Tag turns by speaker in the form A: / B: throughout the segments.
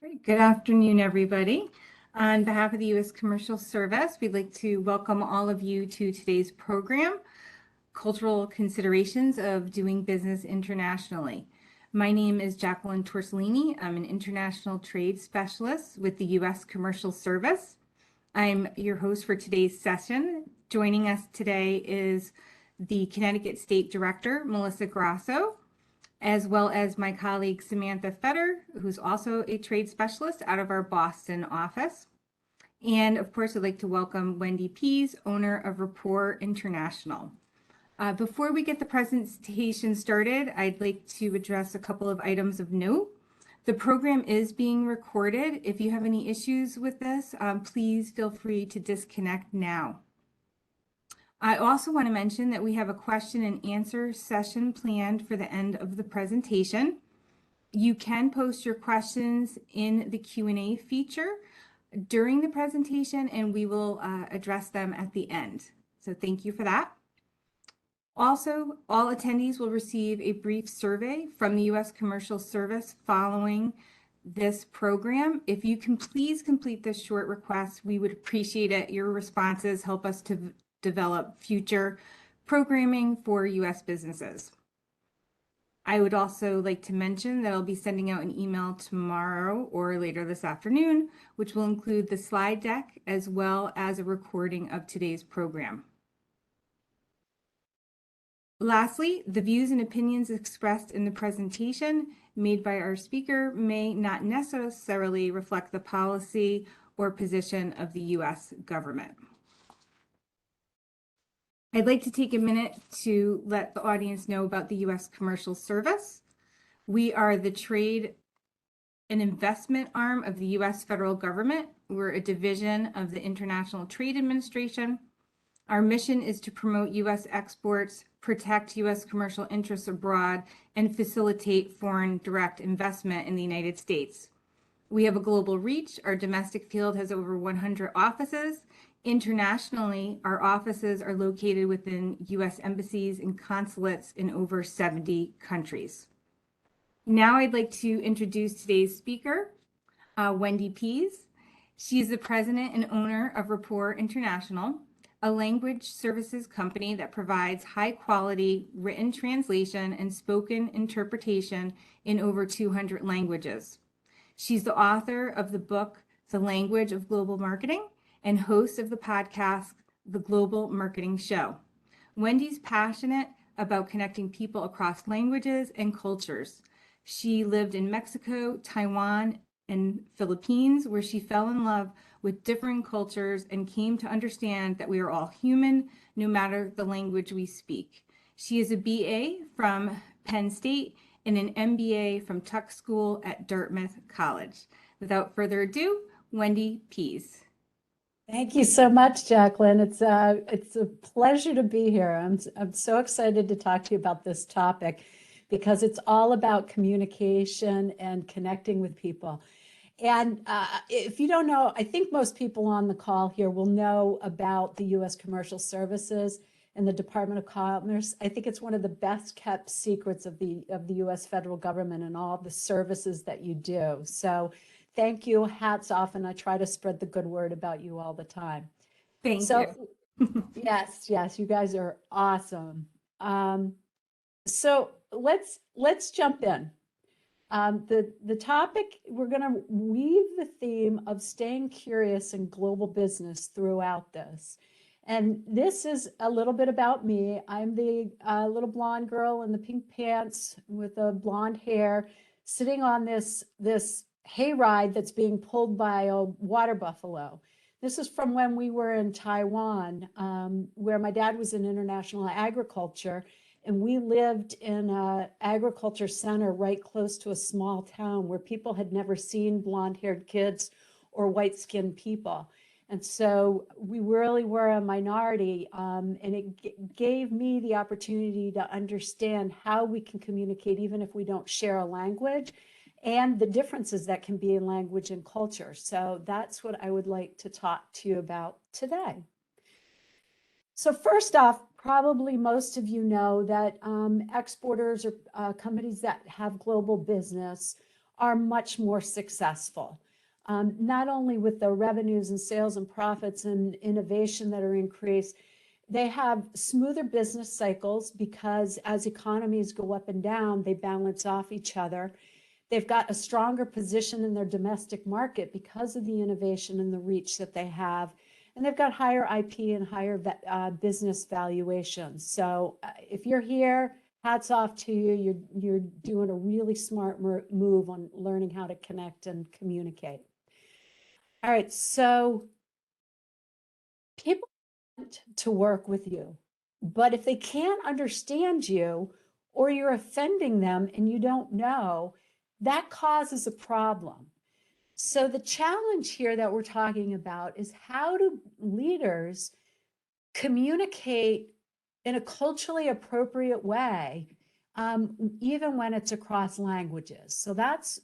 A: Great. Good afternoon, everybody. On behalf of the U.S. Commercial Service, we'd like to welcome all of you to today's program, Cultural Considerations of Doing Business Internationally. My name is Jacqueline Torsellini. I'm an international trade specialist with the U.S. Commercial Service. I'm your host for today's session. Joining us today is the Connecticut State Director, Melissa Grasso, as well as my colleague Samantha Fetter, who's also a trade specialist out of our Boston office. And of course, I'd like to welcome Wendy Pease, owner of Rapport International. Before we get the presentation started, I'd like to address a couple of items of note. The program is being recorded. If you have any issues with this, please feel free to disconnect now. I also want to mention that we have a question and answer session planned for the end of the presentation. You can post your questions in the Q&A feature during the presentation, and we will address them at the end. So thank you for that. Also, all attendees will receive a brief survey from the U.S. Commercial Service following this program. If you can please complete this short request, we would appreciate it. Your responses help us to develop future programming for U.S. businesses. I would also like to mention that I'll be sending out an email tomorrow or later this afternoon, which will include the slide deck as well as a recording of today's program. Lastly, the views and opinions expressed in the presentation made by our speaker may not necessarily reflect the policy or position of the U.S. government. I'd like to take a minute to let the audience know about the U.S. Commercial Service. We are the trade and investment arm of the U.S. federal government. We're a division of the International Trade Administration. Our mission is to promote U.S. exports, protect U.S. commercial interests abroad, and facilitate foreign direct investment in the United States. We have a global reach. Our domestic field has over 100 offices. Internationally, our offices are located within U.S. embassies and consulates in over 70 countries. Now I'd like to introduce today's speaker, Wendy Pease. She is the president and owner of Rapport International, a language services company that provides high-quality written translation and spoken interpretation in over 200 languages. She's the author of the book, The Language of Global Marketing, and host of the podcast, The Global Marketing Show. Wendy's passionate about connecting people across languages and cultures. She lived in Mexico, Taiwan, and Philippines, where she fell in love with different cultures and came to understand that we are all human, no matter the language we speak. She is a BA from Penn State and an MBA from Tuck School at Dartmouth College. Without further ado, Wendy Pease.
B: Thank you so much, Jacqueline. It's a pleasure to be here. I'm so excited to talk to you about this topic because it's all about communication and connecting with people. And if you don't know, I think most people on the call here will know about the U.S. Commercial Services and the Department of Commerce. I think it's one of the best kept secrets of the U.S. federal government and all the services that you do. So thank you, hats off, and I try to spread the good word about you all the time.
A: Thank you.
B: Yes, you guys are awesome. So let's jump in. The topic, we're going to weave the theme of staying curious in global business throughout this. And this is a little bit about me. I'm the little blonde girl in the pink pants with the blonde hair sitting on this hayride that's being pulled by a water buffalo. This is from when we were in Taiwan, where my dad was in international agriculture, and we lived in an agriculture center right close to a small town where people had never seen blonde-haired kids or white-skinned people. And so we really were a minority, and it gave me the opportunity to understand how we can communicate even if we don't share a language, and the differences that can be in language and culture. So that's what I would like to talk to you about today. So first off, probably most of you know that exporters or companies that have global business are much more successful. Not only with the revenues and sales and profits and innovation that are increased, they have smoother business cycles because as economies go up and down, they balance off each other. They've got a stronger position in their domestic market because of the innovation and the reach that they have. And they've got higher IP and higher business valuations. So if you're here, hats off to you. You're doing a really smart move on learning how to connect and communicate. All right, so people want to work with you, but if they can't understand you or you're offending them and you don't know, that causes a problem. So the challenge here that we're talking about is how do leaders communicate in a culturally appropriate way, even when it's across languages. So that's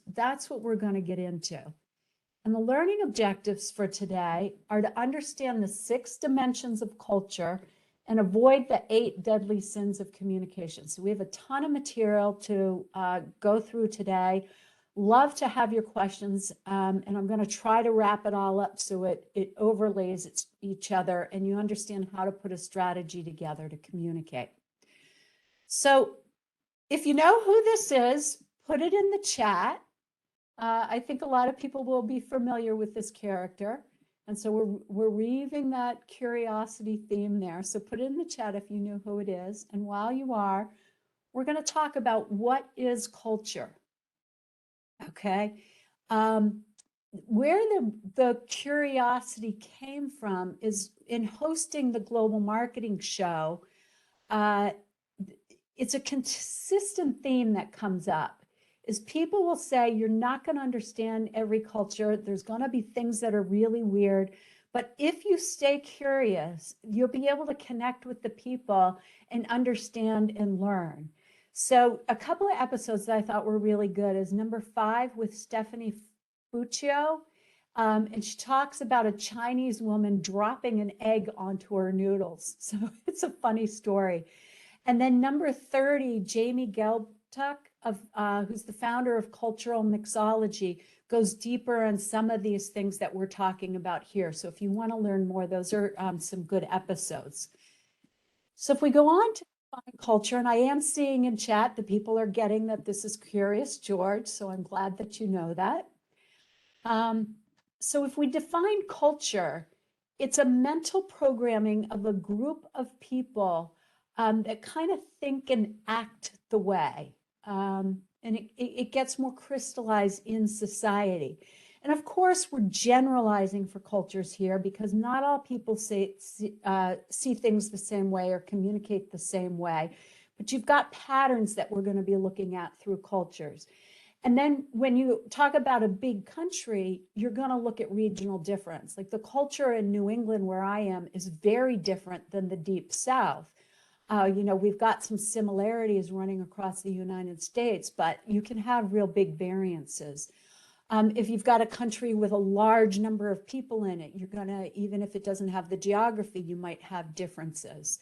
B: what we're going to get into. And the learning objectives for today are to understand the 6 dimensions of culture and avoid the 8 deadly sins of communication. So we have a ton of material to go through today. Love to have your questions, and I'm going to try to wrap it all up so it overlays each other and you understand how to put a strategy together to communicate. So if you know who this is, put it in the chat. I think a lot of people will be familiar with this character. And so we're weaving that curiosity theme there. So put it in the chat if you know who it is. And while you are, we're going to talk about what is culture. Okay. Where the curiosity came from is in hosting the Global Marketing Show. It's a consistent theme that comes up. Is people will say, you're not going to understand every culture. There's going to be things that are really weird. But if you stay curious, you'll be able to connect with the people and understand and learn. So a couple of episodes that I thought were really good is number 5 with Stephanie Fuccio. And she talks about a Chinese woman dropping an egg onto her noodles. So it's a funny story. And then number 30, Jamie Geltuck, who's the founder of Cultural Mixology, goes deeper on some of these things that we're talking about here. So if you want to learn more, those are some good episodes. So if we go on to culture, and I am seeing in chat that people are getting that this is Curious George, so I'm glad that you know that. So if we define culture, it's a mental programming of a group of people that kind of think and act the way. And it gets more crystallized in society. And of course, we're generalizing for cultures here because not all people see things the same way or communicate the same way. But you've got patterns that we're going to be looking at through cultures. And then when you talk about a big country, you're going to look at regional difference. Like the culture in New England, where I am, is very different than the Deep South. We've got some similarities running across the United States, but you can have real big variances. If you've got a country with a large number of people in it, you're going to, even if it doesn't have the geography, you might have differences.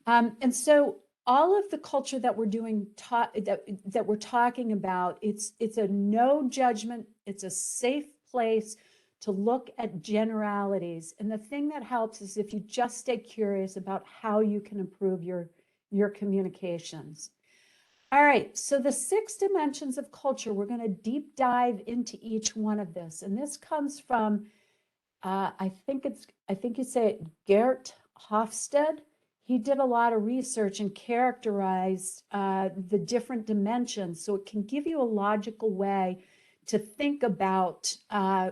B: And so all of the culture that we're doing, that we're talking about, it's a no judgment, it's a safe place to look at generalities. And the thing that helps is if you just stay curious about how you can improve your communications. All right, so the 6 dimensions of culture, we're going to deep dive into each one of this. And this comes from, I think you say it, Gert Hofstede. He did a lot of research and characterized the different dimensions. So it can give you a logical way to think about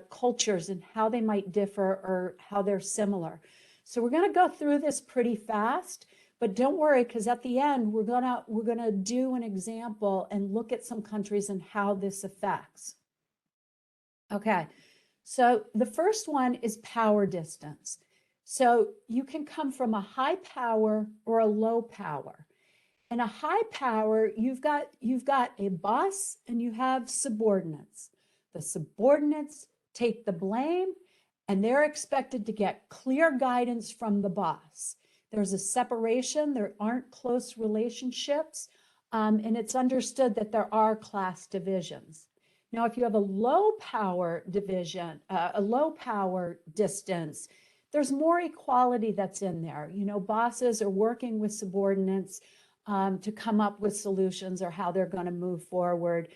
B: cultures and how they might differ or how they're similar. So we're going to go through this pretty fast, but don't worry, because at the end we're gonna do an example and look at some countries and how this affects. Okay, so the first one is power distance. So you can come from a high power or a low power. In a high power, you've got a boss and you have subordinates. The subordinates take the blame and they're expected to get clear guidance from the boss. There's a separation, there aren't close relationships, and it's understood that there are class divisions. Now, if you have a low power division, a low power distance, there's more equality that's in there. You know, bosses are working with subordinates to come up with solutions or how they're going to move forward.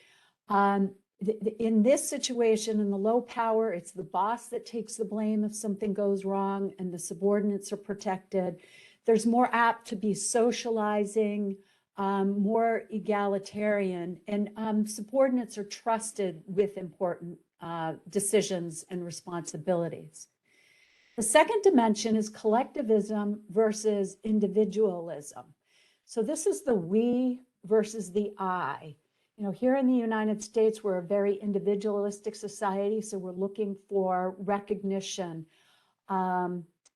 B: In this situation, in the low power, it's the boss that takes the blame if something goes wrong, and the subordinates are protected. There's more apt to be socializing, more egalitarian, and subordinates are trusted with important decisions and responsibilities. The second dimension is collectivism versus individualism. So this is the we versus the I. You know, here in the United States, we're a very individualistic society, so we're looking for recognition.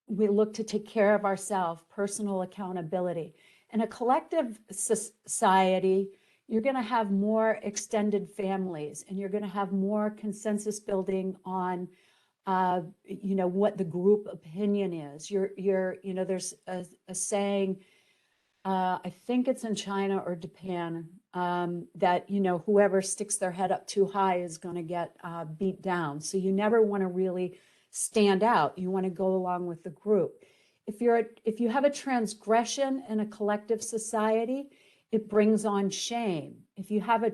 B: We look to take care of ourselves, personal accountability. In a collective society, you're going to have more extended families, and you're going to have more consensus building on, you know, what the group opinion is. You know, there's a saying, I think it's in China or Japan, that, you know, whoever sticks their head up too high is going to get beat down. So you never want to really stand out. You want to go along with the group. If you have a transgression in a collective society, it brings on shame. If you have a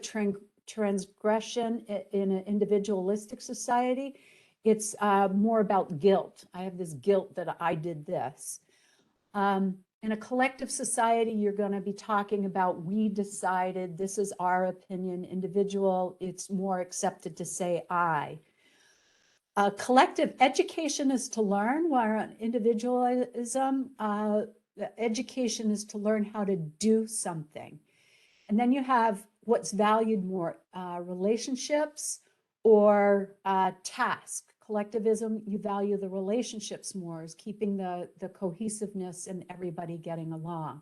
B: transgression in an individualistic society, it's more about guilt. I have this guilt that I did this. In a collective society, you're going to be talking about, we decided, this is our opinion. Individual, it's more accepted to say I. Collective education is to learn, while individualism, education is to learn how to do something. And then you have what's valued more, relationships or task. Collectivism, you value the relationships more, is keeping the cohesiveness and everybody getting along.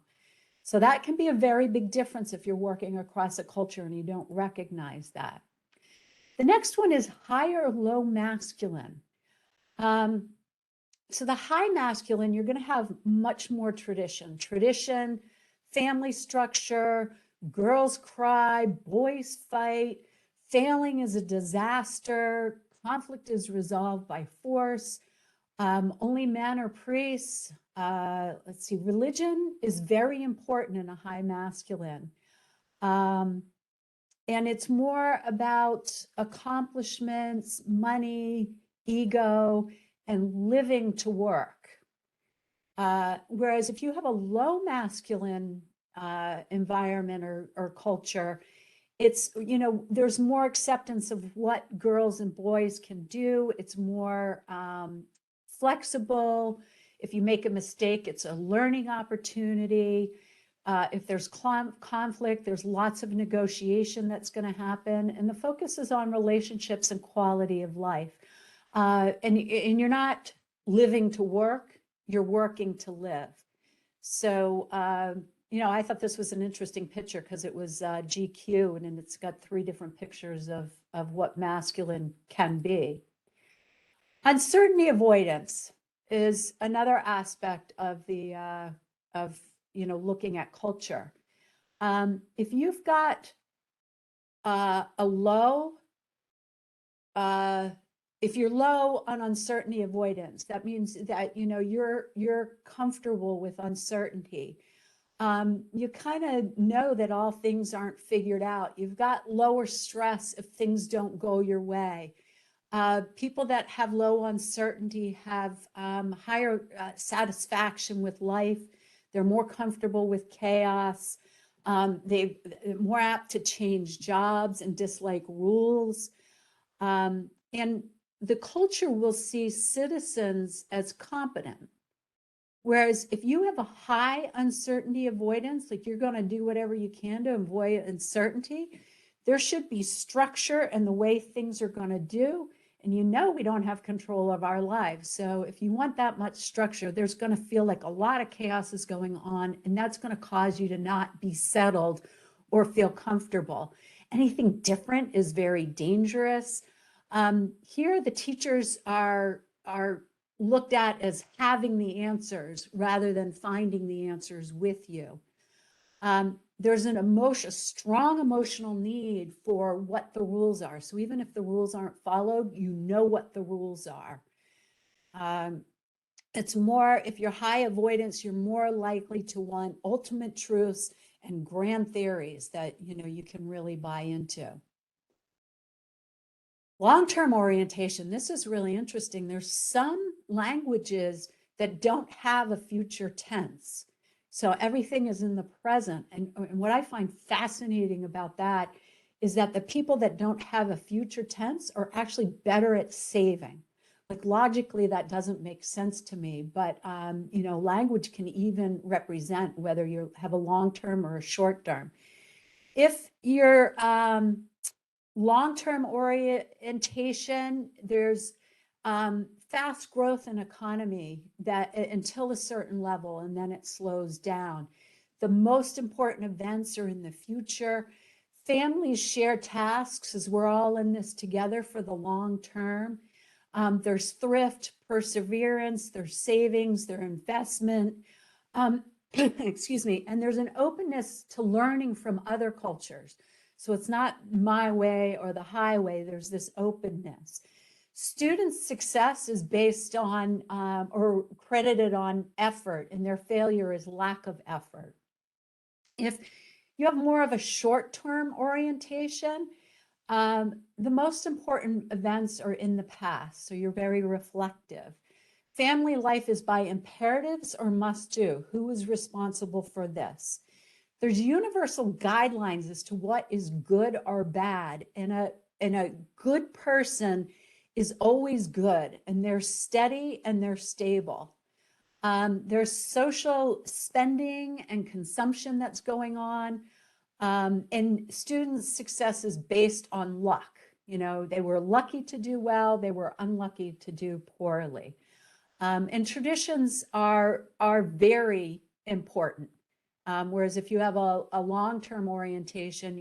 B: So that can be a very big difference if you're working across a culture and you don't recognize that. The next one is high or low masculine. So the high masculine, you're going to have much more tradition, family structure, girls cry, boys fight, failing is a disaster, conflict is resolved by force, only men are priests. Let's see, religion is very important in a high masculine. And it's more about accomplishments, money, ego, and living to work. Whereas if you have a low masculine environment or culture, it's, you know, there's more acceptance of what girls and boys can do. It's more flexible. If you make a mistake, it's a learning opportunity. If there's conflict, there's lots of negotiation that's going to happen. And the focus is on relationships and quality of life. And you're not living to work, you're working to live. So, you know, I thought this was an interesting picture because it was GQ, and it's got 3 different pictures of what masculine can be. Uncertainty avoidance is another aspect of the you know, looking at culture. If you've got a low, if you're low on uncertainty avoidance, that means that, you know, you're comfortable with uncertainty. You kind of know that all things aren't figured out. You've got lower stress if things don't go your way. People that have low uncertainty have higher satisfaction with life. They're more comfortable with chaos. They're more apt to change jobs and dislike rules. And the culture will see citizens as competent. Whereas if you have a high uncertainty avoidance, like you're going to do whatever you can to avoid uncertainty, there should be structure in the way things are going to do. And you know, we don't have control of our lives. So if you want that much structure, there's going to feel like a lot of chaos is going on, and that's going to cause you to not be settled or feel comfortable. Anything different is very dangerous. Here, the teachers are looked at as having the answers rather than finding the answers with you. There's a strong emotional need for what the rules are. So even if the rules aren't followed, you know what the rules are. It's more, if you're high avoidance, you're more likely to want ultimate truths and grand theories that, you can really buy into. Long-term orientation, this is really interesting. There's some languages that don't have a future tense. So everything is in the present. And what I find fascinating about that is that the people that don't have a future tense are actually better at saving. Like logically, that doesn't make sense to me, but language can even represent whether you have a long-term or a short-term. If you're long-term orientation, there's fast growth in economy that until a certain level, and then it slows down. The most important events are in the future. Families share tasks as we're all in this together for the long term. There's thrift, perseverance, there's savings, there's investment. Excuse me. And there's an openness to learning from other cultures. So it's not my way or the highway. There's this openness. Students' success is based on or credited on effort, and their failure is lack of effort. If you have more of a short-term orientation, the most important events are in the past, so you're very reflective. Family life is by imperatives or must do. Who is responsible for this? There's universal guidelines as to what is good or bad, and a good person is always good, and they're steady and they're stable. There's social spending and consumption that's going on. And students' success is based on luck. They were lucky to do well, they were unlucky to do poorly. And traditions are very important. Whereas if you have a long-term orientation,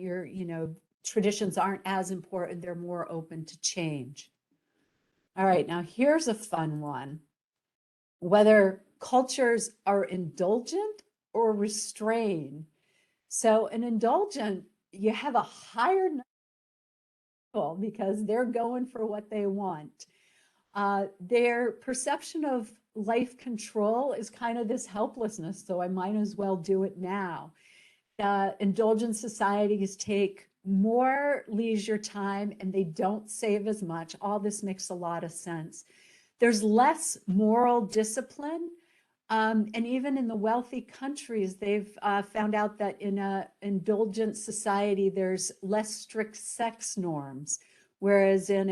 B: traditions aren't as important, they're more open to change. All right, now here's a fun one. Whether cultures are indulgent or restrained. So an indulgent, you have a higher number because they're going for what they want. Their perception of life control is kind of this helplessness, so I might as well do it now. Indulgent societies take more leisure time and they don't save as much. All this makes a lot of sense. There's less moral discipline. And even in the wealthy countries, they've found out that in an indulgent society, there's less strict sex norms, whereas in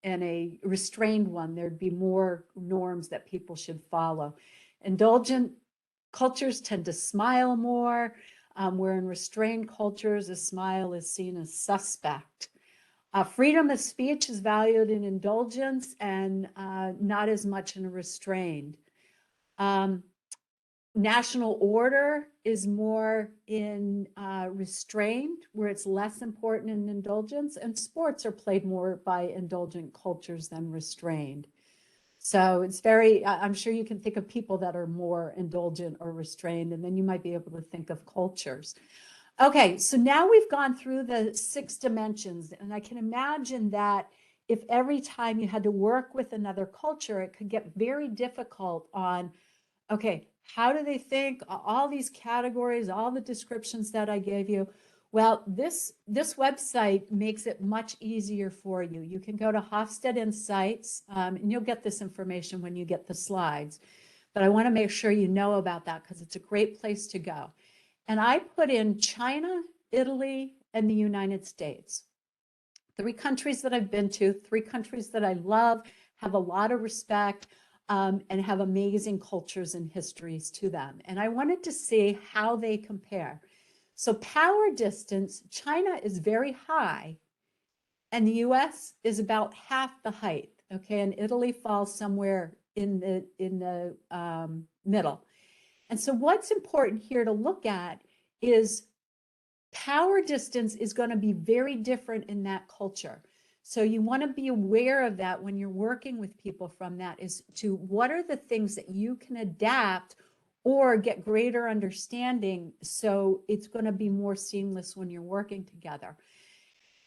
B: a restrained one, there'd be more norms that people should follow. Indulgent cultures tend to smile more, where in restrained cultures, a smile is seen as suspect. Freedom of speech is valued in indulgence and not as much in restrained. National order is more in restrained, where it's less important in indulgence, and sports are played more by indulgent cultures than restrained. So it's I'm sure you can think of people that are more indulgent or restrained, and then you might be able to think of cultures. Okay, so now we've gone through the 6 dimensions, and I can imagine that if every time you had to work with another culture, it could get very difficult on, okay, how do they think? All these categories, all the descriptions that I gave you. Well, this website makes it much easier for you. You can go to Hofstede Insights, and you'll get this information when you get the slides. But I want to make sure you know about that because it's a great place to go. And I put in China, Italy, and the United States. 3 countries that I've been to, 3 countries that I love, have a lot of respect, and have amazing cultures and histories to them. And I wanted to see how they compare. So power distance, China is very high, and the US is about half the height, okay? And Italy falls somewhere in the middle. And so what's important here to look at is power distance is going to be very different in that culture. So you want to be aware of that when you're working with people from that, is to what are the things that you can adapt or get greater understanding. So it's going to be more seamless when you're working together.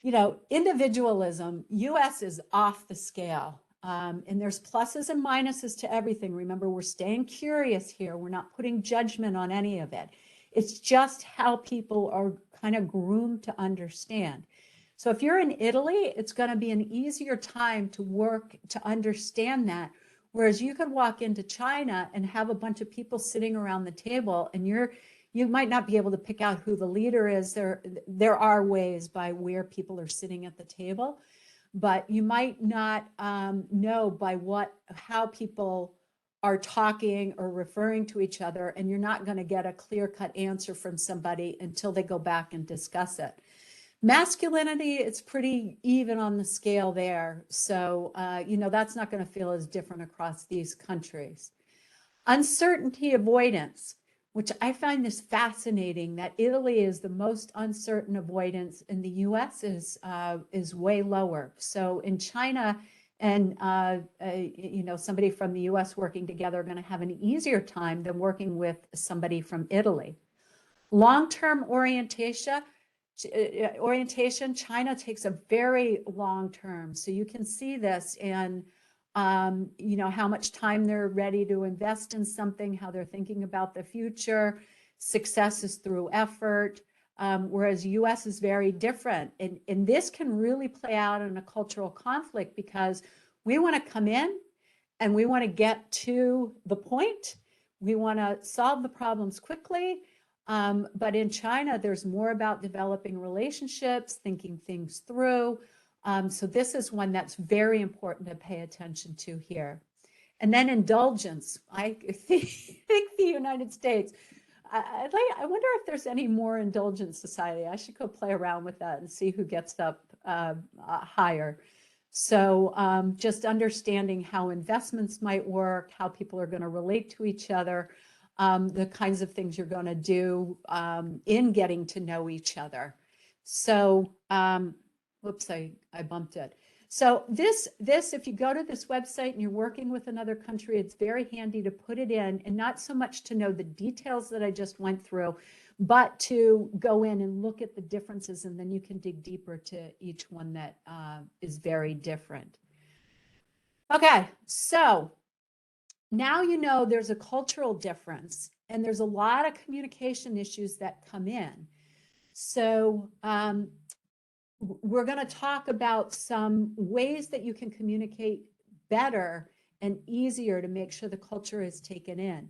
B: You know, individualism, US is off the scale. And there's pluses and minuses to everything. Remember, we're staying curious here. We're not putting judgment on any of it. It's just how people are kind of groomed to understand. So if you're in Italy, it's going to be an easier time to work to understand that. Whereas you could walk into China and have a bunch of people sitting around the table, and you might not be able to pick out who the leader is. There are ways by where people are sitting at the table, but you might not know by how people are talking or referring to each other, and you're not going to get a clear-cut answer from somebody until they go back and discuss it. Masculinity, it's pretty even on the scale there. So, you know, that's not going to feel as different across these countries. Uncertainty avoidance, which I find this fascinating, that Italy is the most uncertain avoidance, and the US is way lower. So in China and, you know, somebody from the US working together are going to have an easier time than working with somebody from Italy. Long-term orientation, China takes a very long term. So you can see this in, you know, how much time they're ready to invest in something, how they're thinking about the future. Success is through effort, whereas US is very different. And this can really play out in a cultural conflict, because we want to come in and we want to get to the point. We want to solve the problems quickly. But in China, there's more about developing relationships, thinking things through. So this is one that's very important to pay attention to here. And then indulgence. I think the United States, I wonder if there's any more indulgent society. I should go play around with that and see who gets up higher. So just understanding how investments might work, how people are going to relate to each other, the kinds of things you're going to do in getting to know each other. So, whoops, I bumped it. So this, if you go to this website and you're working with another country, it's very handy to put it in, and not so much to know the details that I just went through, but to go in and look at the differences, and then you can dig deeper to each one that is very different. Okay, so now you know there's a cultural difference, and there's a lot of communication issues that come in. So we're going to talk about some ways that you can communicate better and easier to make sure the culture is taken in.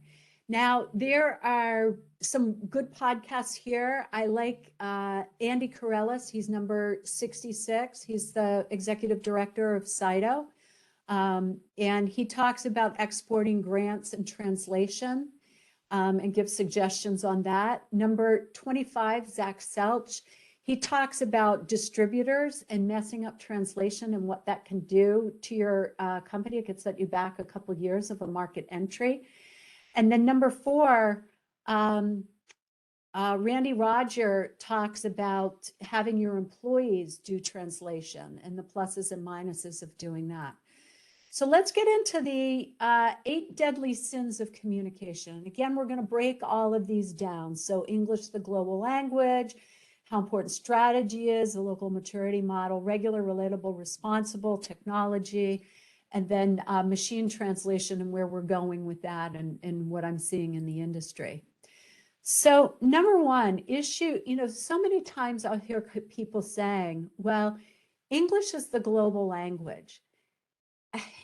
B: Now, there are some good podcasts here. I like Andy Corellis. He's number 66. He's the executive director of Cyto. And he talks about exporting grants and translation, and gives suggestions on that. Number 25, Zach Selch. He talks about distributors and messing up translation and what that can do to your company. It could set you back a couple of years of a market entry. And then number 4, Randy Roger talks about having your employees do translation and the pluses and minuses of doing that. So let's get into the 8 deadly sins of communication. And again, we're going to break all of these down. So English, the global language, how important strategy is, the local maturity model, regular, relatable, responsible, technology, and then machine translation, and where we're going with that, and what I'm seeing in the industry. So number 1 issue, you know, so many times I'll hear people saying, well, English is the global language.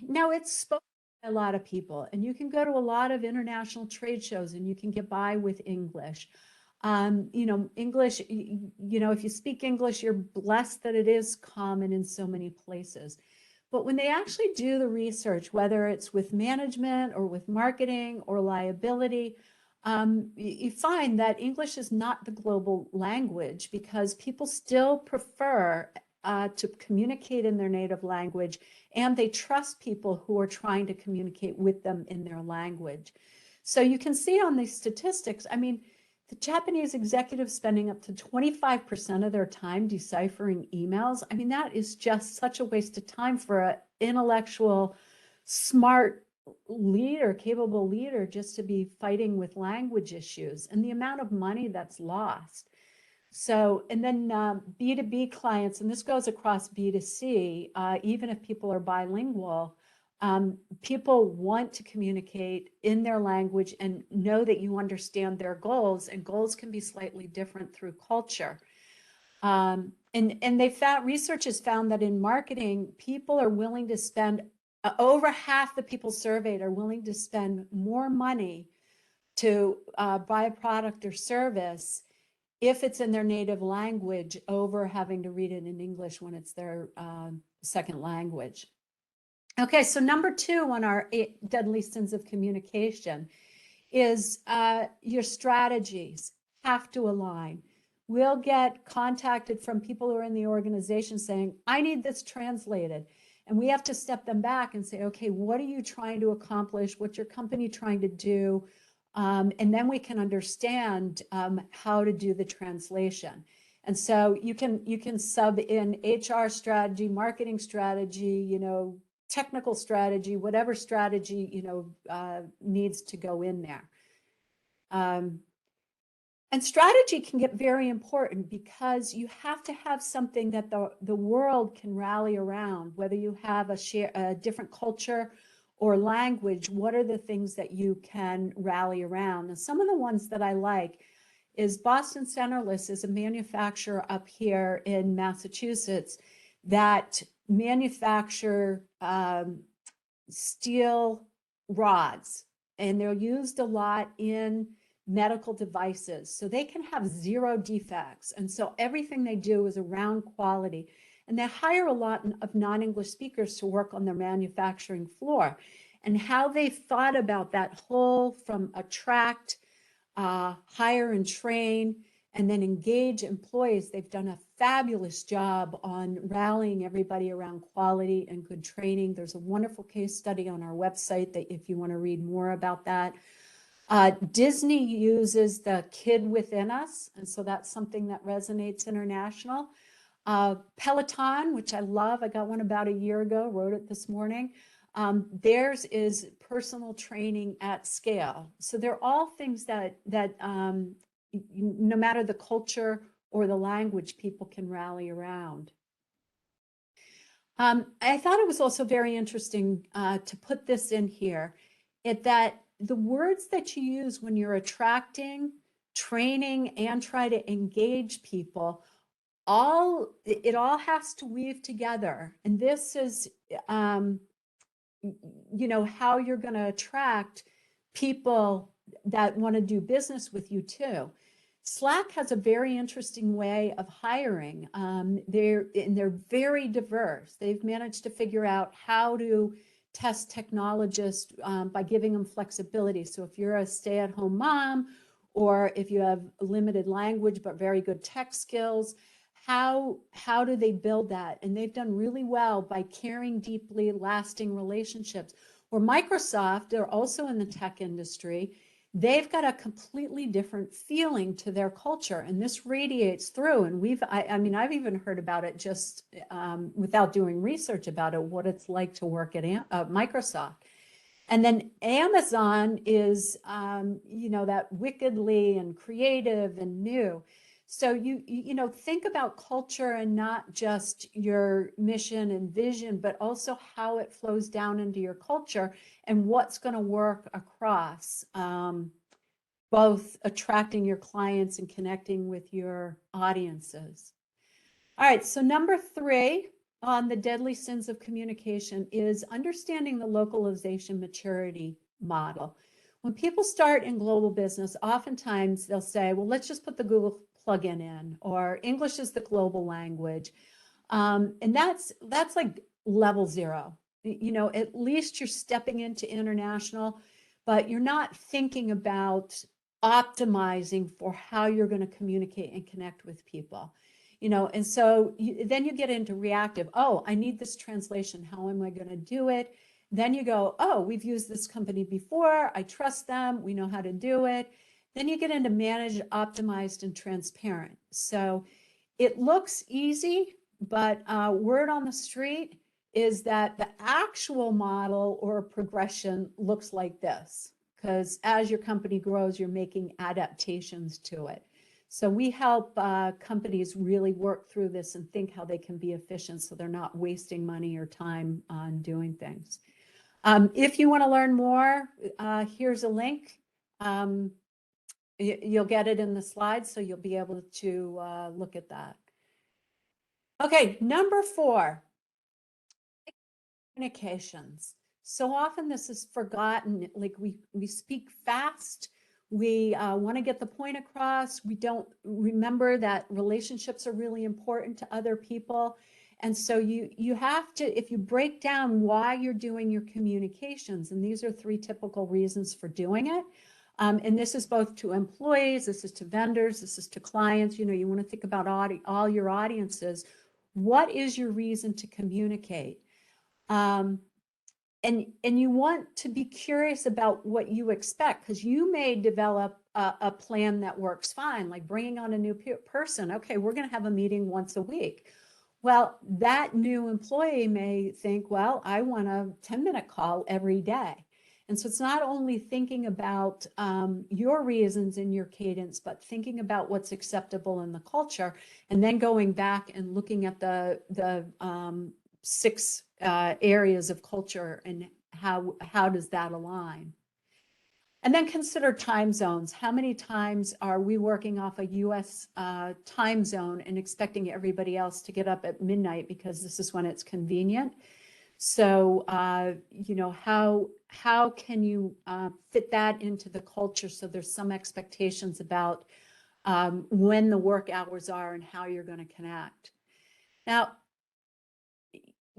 B: Now, it's spoken by a lot of people, and you can go to a lot of international trade shows and you can get by with English. You know, English, you know, if you speak English, you're blessed that it is common in so many places. But when they actually do the research, whether it's with management or with marketing or liability, you find that English is not the global language, because people still prefer to communicate in their native language, and they trust people who are trying to communicate with them in their language. So you can see on these statistics, I mean, the Japanese executives spending up to 25% of their time deciphering emails. I mean, that is just such a waste of time for an intellectual, smart leader, capable leader, just to be fighting with language issues and the amount of money that's lost. So, and then B2B clients, and this goes across B2C, even if people are bilingual, people want to communicate in their language and know that you understand their goals, and goals can be slightly different through culture. And they found, research has found that in marketing, people are willing to spend, over half the people surveyed are willing to spend more money to buy a product or service if it's in their native language over having to read it in English when it's their second language. Okay, so number 2 on our 8 deadly sins of communication is your strategies have to align. We'll get contacted from people who are in the organization saying, I need this translated. And we have to step them back and say, okay, what are you trying to accomplish? What's your company trying to do? And then we can understand how to do the translation. And so you can sub in HR strategy, marketing strategy, technical strategy, whatever strategy, needs to go in there. And strategy can get very important because you have to have something that the world can rally around, whether you have a different culture or language. What are the things that you can rally around? And some of the ones that I like is Boston Synchronous is a manufacturer up here in Massachusetts that manufacture steel rods, and they're used a lot in medical devices, so they can have 0 defects. And so everything they do is around quality. And they hire a lot of non-English speakers to work on their manufacturing floor. And how they thought about that whole from attract, hire and train, and then engage employees, they've done a fabulous job on rallying everybody around quality and good training. There's a wonderful case study on our website that if you want to read more about that. Disney uses the kid within us, and so that's something that resonates international. Peloton, which I love, I got one about a year ago, wrote it this morning. Theirs is personal training at scale. So they're all things that no matter the culture or the language, people can rally around. I thought it was also very interesting to put this in here, that the words that you use when you're attracting, training, and try to engage people, it all has to weave together. And this is, how you're going to attract people that want to do business with you too. Slack has a very interesting way of hiring. They're very diverse. They've managed to figure out how to test technologists by giving them flexibility. So if you're a stay-at-home mom, or if you have limited language but very good tech skills, how do they build that? And they've done really well by caring deeply, lasting relationships. Or Microsoft, they're also in the tech industry. They've got a completely different feeling to their culture, and this radiates through. And I've even heard about it just without doing research about it, what it's like to work at Microsoft. And then Amazon is, that wickedly and creative and new. So you think about culture and not just your mission and vision, but also how it flows down into your culture and what's going to work across both attracting your clients and connecting with your audiences. All right, so number 3 on the deadly sins of communication is understanding the localization maturity model. When people start in global business, oftentimes they'll say, well, let's just put the Google plugin in, or English is the global language. And that's like level 0. At least you're stepping into international, but you're not thinking about optimizing for how you're going to communicate and connect with people. And so then you get into reactive. Oh, I need this translation. How am I going to do it? Then you go, oh, we've used this company before. I trust them. We know how to do it. Then you get into managed, optimized, and transparent. So it looks easy, but word on the street, is that the actual model or progression looks like this, because as your company grows, you're making adaptations to it. So we help companies really work through this and think how they can be efficient so they're not wasting money or time on doing things. If you want to learn more, here's a link. You'll get it in the slides, so you'll be able to look at that. Okay, number 4, communications. So often this is forgotten. Like we speak fast. We want to get the point across. We don't remember that relationships are really important to other people. And so you have to, if you break down why you're doing your communications, and these are 3 typical reasons for doing it. And this is both to employees, this is to vendors, this is to clients. You know, you want to think about all your audiences. What is your reason to communicate? And you want to be curious about what you expect, because you may develop a plan that works fine, like bringing on a new person. Okay, we're going to have a meeting once a week. Well, that new employee may think, well, I want a 10-minute call every day. And so it's not only thinking about your reasons and your cadence, but thinking about what's acceptable in the culture, and then going back and looking at the 6 areas of culture and how does that align. And then consider time zones. How many times are we working off a US time zone and expecting everybody else to get up at midnight because this is when it's convenient? So, you know, how can you fit that into the culture so there's some expectations about when the work hours are and how you're going to connect. Now,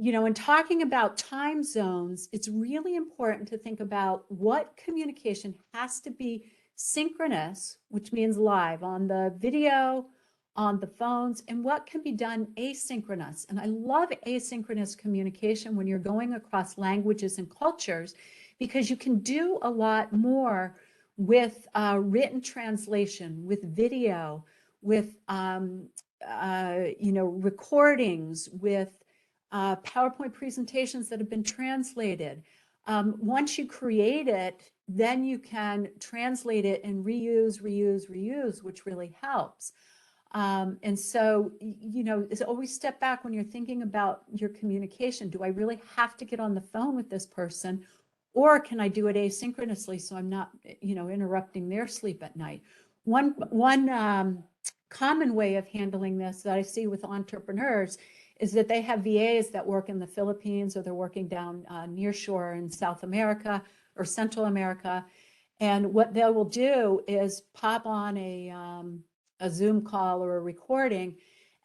B: you know, in talking about time zones, it's really important to think about what communication has to be synchronous, which means live on the video, on the phones, and what can be done asynchronous. And I love asynchronous communication when you're going across languages and cultures, because you can do a lot more with written translation, with video, with you know, recordings, with PowerPoint presentations that have been translated. Once you create it, then you can translate it and reuse, which really helps. And so, you know, it's always step back when you're thinking about your communication. Do I really have to get on the phone with this person, or can I do it asynchronously so I'm not, you know, interrupting their sleep at night? One common way of handling this that I see with entrepreneurs is that they have VAs that work in the Philippines, or they're working down near shore in South America or Central America. And what they will do is pop on a Zoom call or a recording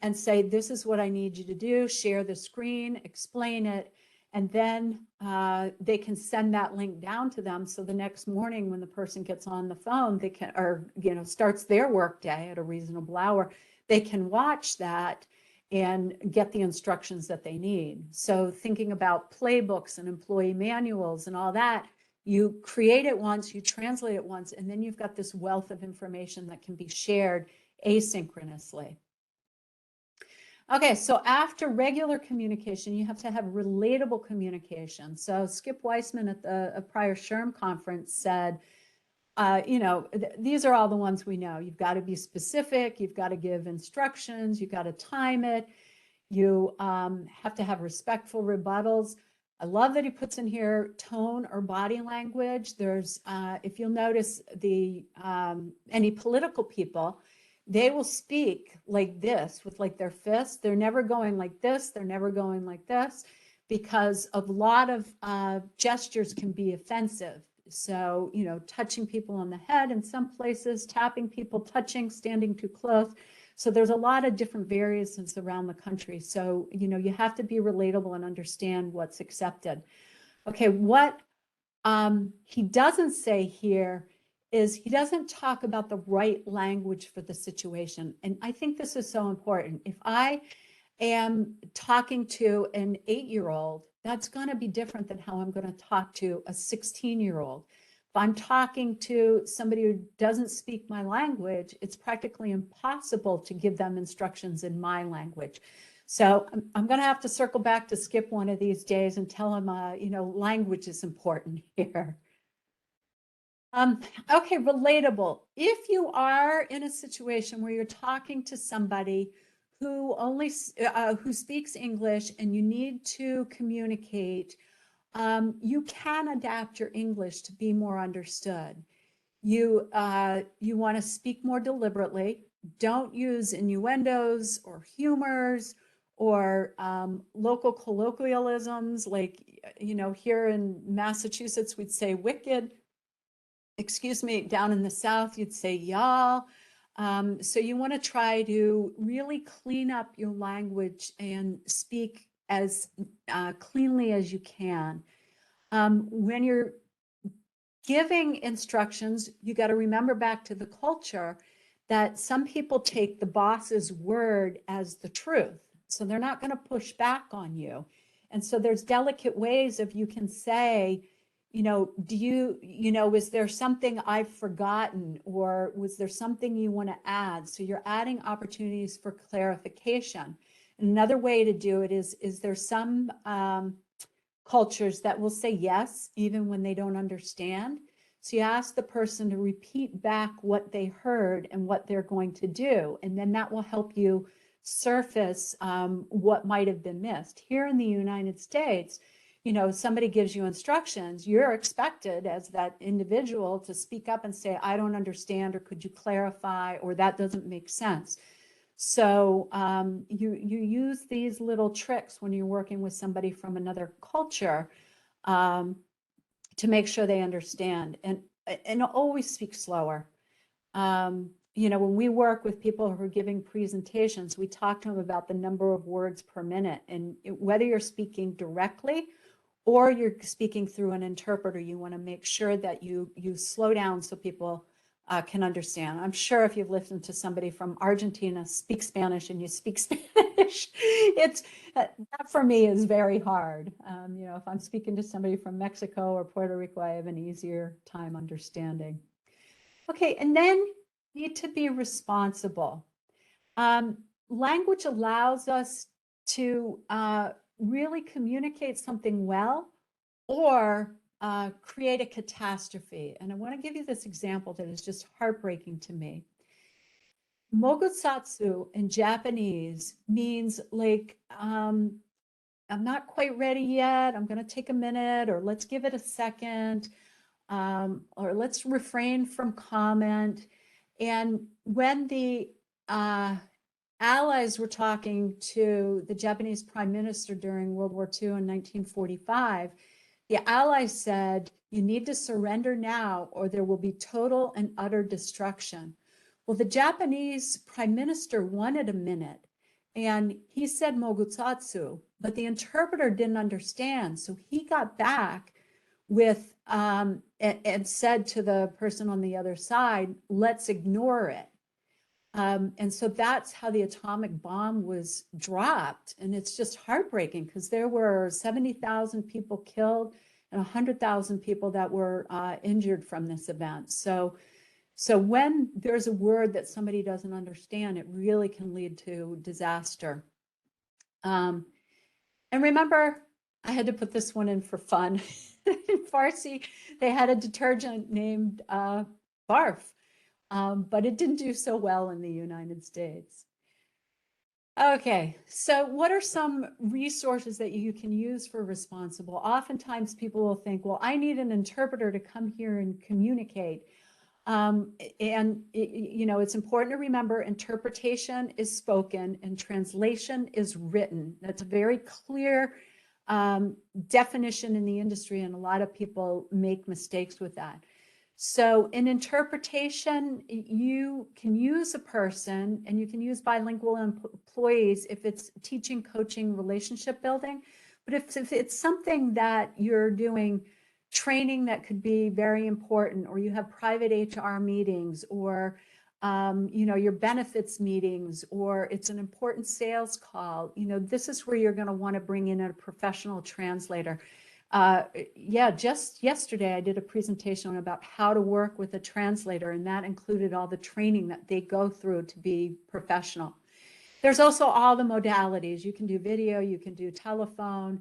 B: and say, this is what I need you to do, share the screen, explain it, and then they can send that link down to them. So the next morning when the person gets on the phone, they can, or, you know, starts their work day at a reasonable hour, they can watch that and get the instructions that they need. So thinking about playbooks and employee manuals and all that, you create it once, you translate it once, and then you've got this wealth of information that can be shared asynchronously. Okay, so after regular communication, you have to have relatable communication. So Skip Weissman at the prior SHRM conference said, you know, these are all the ones we know. You've got to be specific, you've got to give instructions, you've got to time it, you have to have respectful rebuttals. I love that he puts in here tone or body language. There's, if you'll notice, any political people, they will speak like this with like their fists. They're never going like this. They're never going like this, because a lot of gestures can be offensive. So, you know, touching people on the head in some places, tapping people, touching, standing too close. So there's a lot of different variations around the country. So, you know, you have to be relatable and understand what's accepted. Okay, what he doesn't say here is he doesn't talk about the right language for the situation. And I think this is so important. If I am talking to an 8-year-old, that's going to be different than how I'm going to talk to a 16-year-old. If I'm talking to somebody who doesn't speak my language, it's practically impossible to give them instructions in my language. So I'm going to have to circle back to Skip one of these days and tell him, language is important here. Okay, relatable. If you are in a situation where you're talking to somebody who who speaks English and you need to communicate, you can adapt your English to be more understood. You want to speak more deliberately. Don't use innuendos or humors or local colloquialisms like, here in Massachusetts, we'd say wicked. Excuse me, down in the South, you'd say y'all. So you want to try to really clean up your language and speak as cleanly as you can. When you're giving instructions, you got to remember back to the culture that some people take the boss's word as the truth. So they're not going to push back on you. And so there's delicate ways of you can say, is there something I've forgotten, or was there something you want to add? So you're adding opportunities for clarification. Another way to do it is there some cultures that will say yes, even when they don't understand. So you ask the person to repeat back what they heard and what they're going to do. And then that will help you surface what might have been missed. Here in the United States, somebody gives you instructions, you're expected as that individual to speak up and say, I don't understand, or could you clarify, or that doesn't make sense. So you use these little tricks when you're working with somebody from another culture to make sure they understand, and always speak slower. When we work with people who are giving presentations, we talk to them about the number of words per minute, and whether you're speaking directly or you're speaking through an interpreter, you want to make sure that you slow down so people can understand. I'm sure if you've listened to somebody from Argentina speak Spanish and you speak Spanish, that for me is very hard. If I'm speaking to somebody from Mexico or Puerto Rico, I have an easier time understanding. Okay, and then you need to be responsible. Language allows us to really communicate something well, or create a catastrophe. And I want to give you this example that is just heartbreaking to me. Mogusatsu in Japanese means like, I'm not quite ready yet, I'm going to take a minute, or let's give it a second, or let's refrain from comment. And when the Allies were talking to the Japanese Prime Minister during World War II in 1945, the Allies said, you need to surrender now or there will be total and utter destruction. Well, the Japanese Prime Minister wanted a minute and he said Mogusatsu, but the interpreter didn't understand. So he got back with and said to the person on the other side, let's ignore it. And so that's how the atomic bomb was dropped. And it's just heartbreaking because there were 70,000 people killed and 100,000 people that were injured from this event. So when there's a word that somebody doesn't understand, it really can lead to disaster. And remember, I had to put this one in for fun. In Farsi, they had a detergent named Barf. But it didn't do so well in the United States. Okay, so what are some resources that you can use for responsible? Oftentimes people will think, well, I need an interpreter to come here and communicate. It's important to remember interpretation is spoken and translation is written. That's a very clear definition in the industry, and a lot of people make mistakes with that. So in interpretation, you can use a person, and you can use bilingual employees if it's teaching, coaching, relationship building. But if it's something that you're doing training that could be very important, or you have private HR meetings, or your benefits meetings, or it's an important sales call, this is where you're going to want to bring in a professional translator. Just yesterday I did a presentation about how to work with a translator, and that included all the training that they go through to be professional. There's also all the modalities. You can do video, you can do telephone,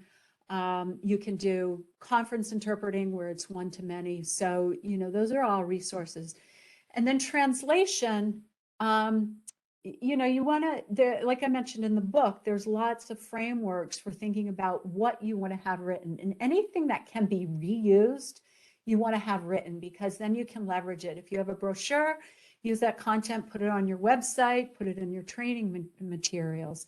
B: you can do conference interpreting where it's one-to-many. So, those are all resources. And then translation, you want to, like I mentioned in the book, there's lots of frameworks for thinking about what you want to have written, and anything that can be reused, you want to have written, because then you can leverage it. If you have a brochure, use that content, put it on your website, put it in your training materials.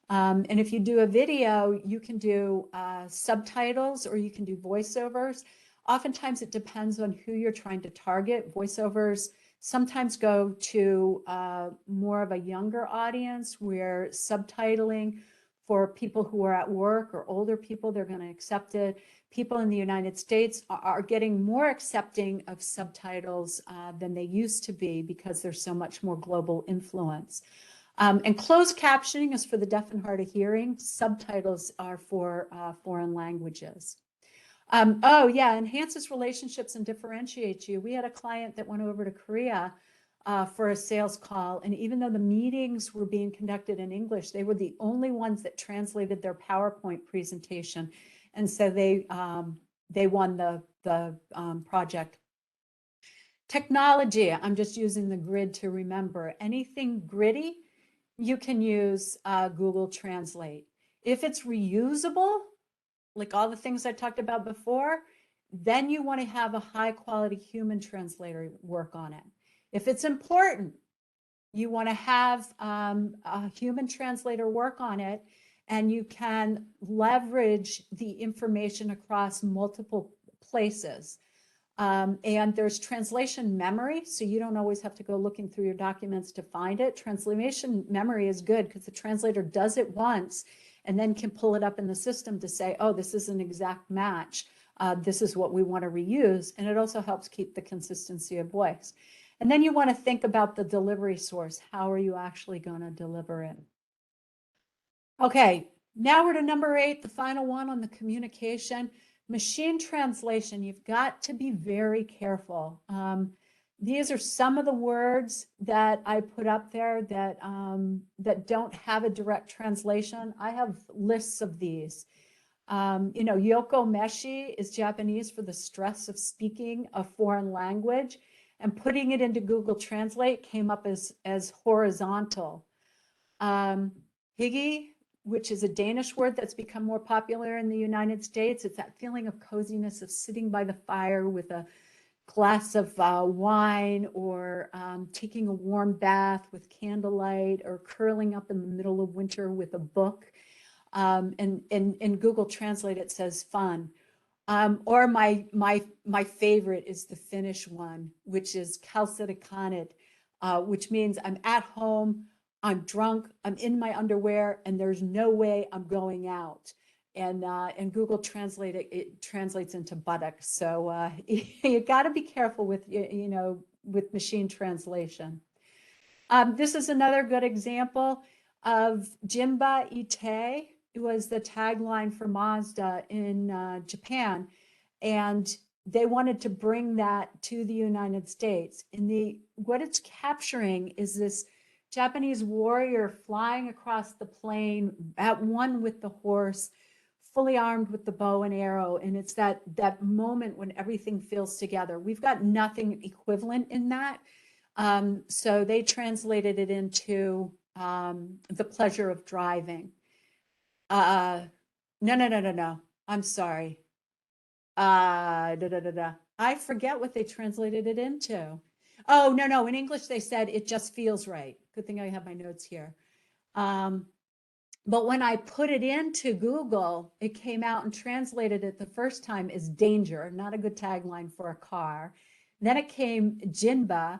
B: And if you do a video, you can do subtitles or you can do voiceovers. Oftentimes it depends on who you're trying to target. Voiceovers sometimes go to more of a younger audience, where subtitling for people who are at work or older people, they're going to accept it. People in the United States are getting more accepting of subtitles than they used to be, because there's so much more global influence. And closed captioning is for the deaf and hard of hearing. Subtitles are for foreign languages. Oh yeah, enhances relationships and differentiates you. We had a client that went over to Korea for a sales call, and even though the meetings were being conducted in English, they were the only ones that translated their PowerPoint presentation, and so they won the project. Technology, I'm just using the grid to remember. Anything gritty, you can use Google Translate. If it's reusable, like all the things I talked about before, then you want to have a high quality human translator work on it. If it's important, you want to have a human translator work on it, and you can leverage the information across multiple places. And there's translation memory, so you don't always have to go looking through your documents to find it. Translation memory is good because the translator does it once and then can pull it up in the system to say, oh, this is an exact match. This is what we want to reuse. And it also helps keep the consistency of voice. And then you want to think about the delivery source. How are you actually going to deliver it? Okay, now we're to number 8, the final one on the communication. Machine translation. You've got to be very careful. These are some of the words that I put up there that that don't have a direct translation. I have lists of these. Yoko meshi is Japanese for the stress of speaking a foreign language, and putting it into Google Translate came up as horizontal. Hygge, which is a Danish word that's become more popular in the United States. It's that feeling of coziness, of sitting by the fire with a glass of wine, or taking a warm bath with candlelight, or curling up in the middle of winter with a book. And in Google Translate, it says fun. Or my favorite is the Finnish one, which is kalsarikanit, which means I'm at home, I'm drunk, I'm in my underwear, and there's no way I'm going out. And Google Translate, it translates into buttocks. So you got to be careful with with machine translation. This is another good example of Jimba Ite. It was the tagline for Mazda in Japan, and they wanted to bring that to the United States. And what it's capturing is this Japanese warrior flying across the plain at one with the horse, fully armed with the bow and arrow. And it's that moment when everything feels together. We've got nothing equivalent in that. So they translated it into the pleasure of driving. No. I'm sorry. I forget what they translated it into. Oh, no. In English, they said it just feels right. Good thing I have my notes here. But when I put it into Google, it came out and translated it the first time as danger, not a good tagline for a car. Then it came Jinba.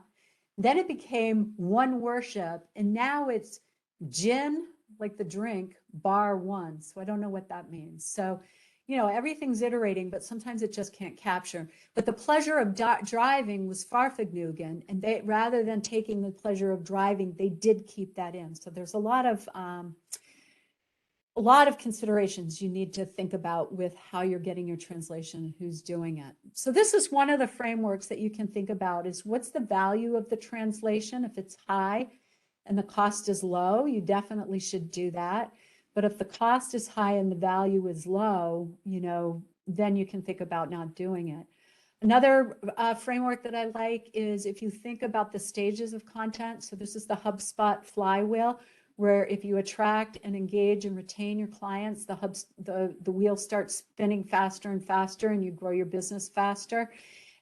B: Then it became one worship. And now it's Jin, like the drink, bar one. So I don't know what that means. So, everything's iterating, but sometimes it just can't capture. But the pleasure of driving was Farfignugan. And they, rather than taking the pleasure of driving, they did keep that in. So there's a lot of considerations you need to think about with how you're getting your translation, who's doing it. So this is one of the frameworks that you can think about is what's the value of the translation if it's high, and the cost is low, you definitely should do that. But if the cost is high and the value is low, then you can think about not doing it. Another framework that I like is if you think about the stages of content. So this is the HubSpot flywheel, where if you attract and engage and retain your clients, the wheel starts spinning faster and faster, and you grow your business faster.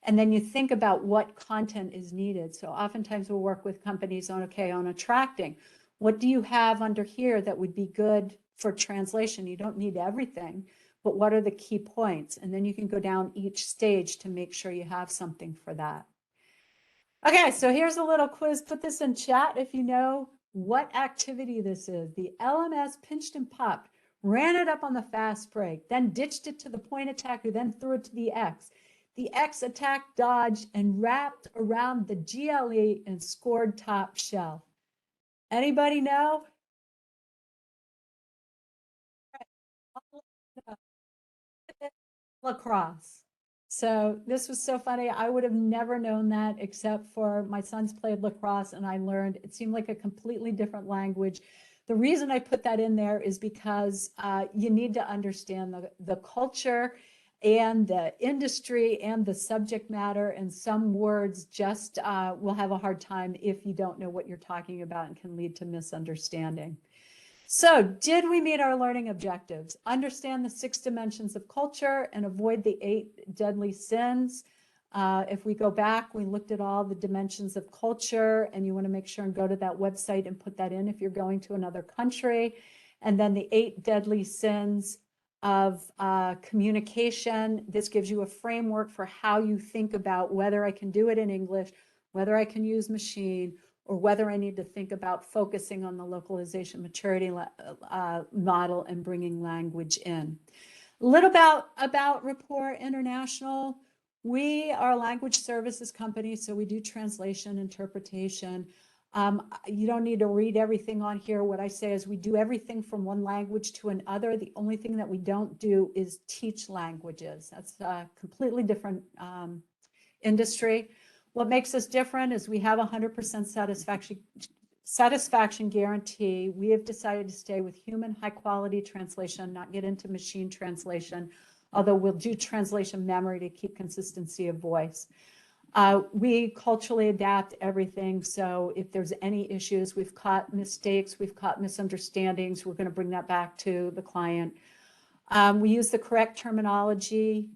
B: And then you think about what content is needed. So oftentimes we'll work with companies on attracting. What do you have under here that would be good for translation? You don't need everything, but what are the key points? And then you can go down each stage to make sure you have something for that. Okay, so here's a little quiz. Put this in chat if you know what activity this is. The LMS pinched and popped, ran it up on the fast break, then ditched it to the point attacker, then threw it to the X. The X attacked, dodged, and wrapped around the GLE and scored top shelf. Anybody know? Lacrosse. So this was so funny. I would have never known that except for my sons played lacrosse and I learned it seemed like a completely different language. The reason I put that in there is because you need to understand the culture and the industry and the subject matter, and some words just will have a hard time if you don't know what you're talking about and can lead to misunderstanding. So did we meet our learning objectives? Understand the 6 dimensions of culture and avoid the 8 deadly sins. If we go back, we looked at all the dimensions of culture, and you want to make sure and go to that website and put that in if you're going to another country. And then the 8 deadly sins of communication. This gives you a framework for how you think about whether I can do it in English, whether I can use machine, or whether I need to think about focusing on the localization maturity model and bringing language in. A little about Rapport International. We are a language services company, so we do translation, interpretation. You don't need to read everything on here. What I say is we do everything from one language to another. The only thing that we don't do is teach languages. That's a completely different industry. What makes us different is we have 100% satisfaction guarantee. We have decided to stay with human high quality translation, not get into machine translation, although we'll do translation memory to keep consistency of voice. We culturally adapt everything. So if there's any issues, we've caught mistakes, we've caught misunderstandings, we're going to bring that back to the client. We use the correct terminology.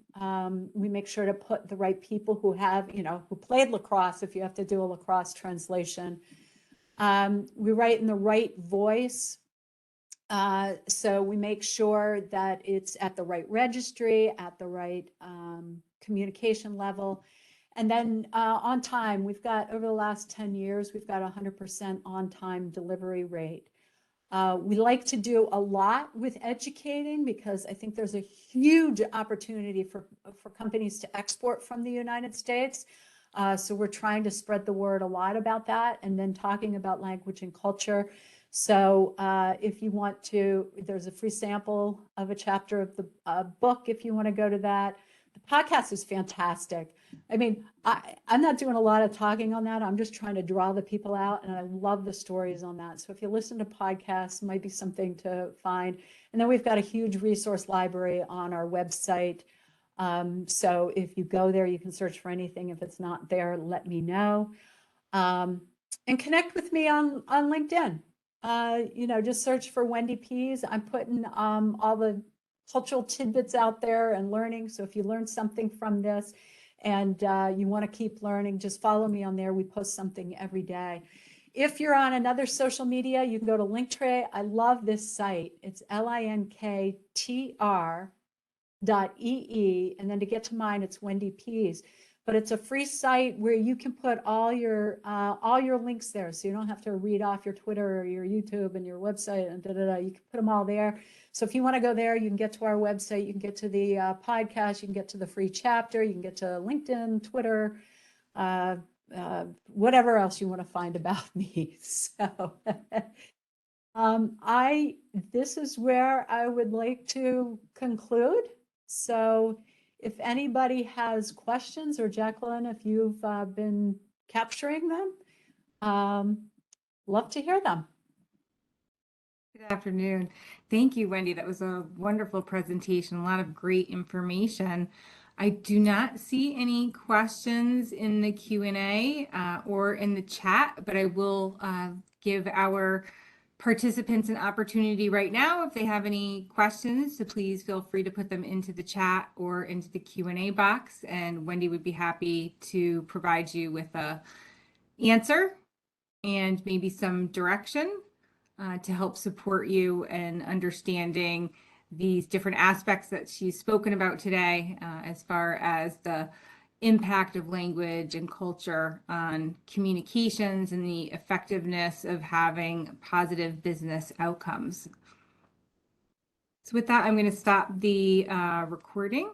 B: We make sure to put the right people who have, who played lacrosse if you have to do a lacrosse translation. We write in the right voice. So we make sure that it's at the right registry, at the right communication level. And then on time, we've got, over the last 10 years, we've got 100% on-time delivery rate. We like to do a lot with educating because I think there's a huge opportunity for companies to export from the United States. So we're trying to spread the word a lot about that, and then talking about language and culture. So if you want to, there's a free sample of a chapter of the book if you want to go to that. The podcast is fantastic. I mean, I'm not doing a lot of talking on that. I'm just trying to draw the people out, and I love the stories on that. So if you listen to podcasts, it might be something to find. And then we've got a huge resource library on our website. So if you go there, you can search for anything. If it's not there, let me know. And connect with me on LinkedIn. Just search for Wendy Pease. I'm putting all the cultural tidbits out there and learning. So if you learned something from this and you want to keep learning, just follow me on there. We post something every day. If you're on another social media, you can go to Linktree. I love this site. It's linktr.ee, and then to get to mine, it's Wendy Pease. But it's a free site where you can put all your links there, so you don't have to read off your Twitter or your YouTube and your website and You can put them all there. So if you want to go there, you can get to our website, you can get to the podcast, you can get to the free chapter, you can get to LinkedIn, Twitter, whatever else you want to find about me. So this is where I would like to conclude. So if anybody has questions, or Jacqueline, if you've been capturing them, love to hear them.
A: Good afternoon. Thank you, Wendy. That was a wonderful presentation, a lot of great information. I do not see any questions in the Q&A or in the chat, but I will give our participants an opportunity right now. If they have any questions, so please feel free to put them into the chat or into the Q&A box, and Wendy would be happy to provide you with a answer and maybe some direction to help support you in understanding these different aspects that she's spoken about today, as far as the impact of language and culture on communications and the effectiveness of having positive business outcomes. So with that, I'm going to stop the recording.